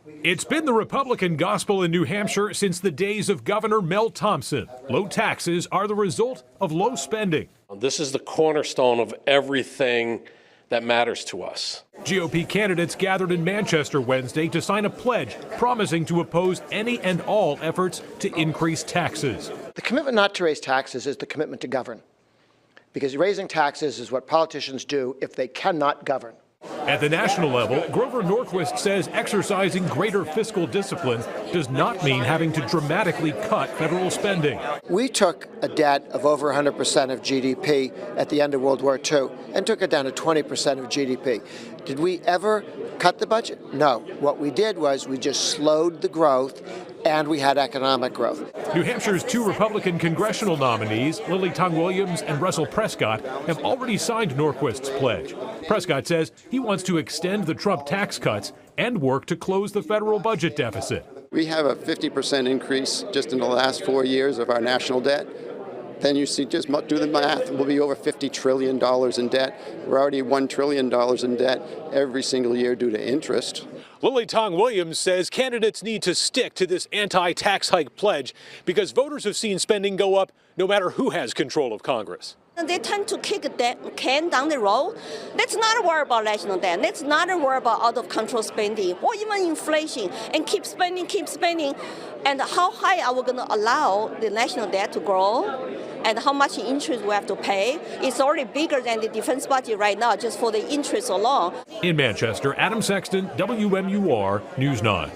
It's been the Republican gospel in New Hampshire since the days of Governor Mel Thompson. Low taxes are the result of low spending. This is the cornerstone of everything that matters to us. GOP candidates gathered in Manchester Wednesday to sign a pledge promising to oppose any and all efforts to increase taxes. The commitment not to raise taxes is the commitment to govern, because raising taxes is what politicians do if they cannot govern. At the national level, Grover Norquist says exercising greater fiscal discipline does not mean having to dramatically cut federal spending. We took a debt of over 100% of GDP at the end of World War II and took it down to 20% of GDP. Did we ever cut the budget? No. What we did was we just slowed the growth and we had economic growth. New Hampshire's two Republican congressional nominees, Lily Tong Williams and Russell Prescott, have already signed Norquist's pledge. Prescott says he wants to extend the Trump tax cuts and work to close the federal budget deficit. We have a 50% increase just in the last 4 years of our national debt. Then you see, just do the math, we'll be over $50 trillion in debt. We're already $1 trillion in debt every single year due to interest. Lily Tong Williams says candidates need to stick to this anti-tax hike pledge because voters have seen spending go up no matter who has control of Congress. They tend to kick the can down the road. Let's not worry about national debt. Let's not worry about out-of-control spending or even inflation, and keep spending. And how high are we going to allow the national debt to grow? And how much interest we have to pay? It's already bigger than the defense budget right now, just for the interest alone. In Manchester, Adam Sexton, WMUR News 9.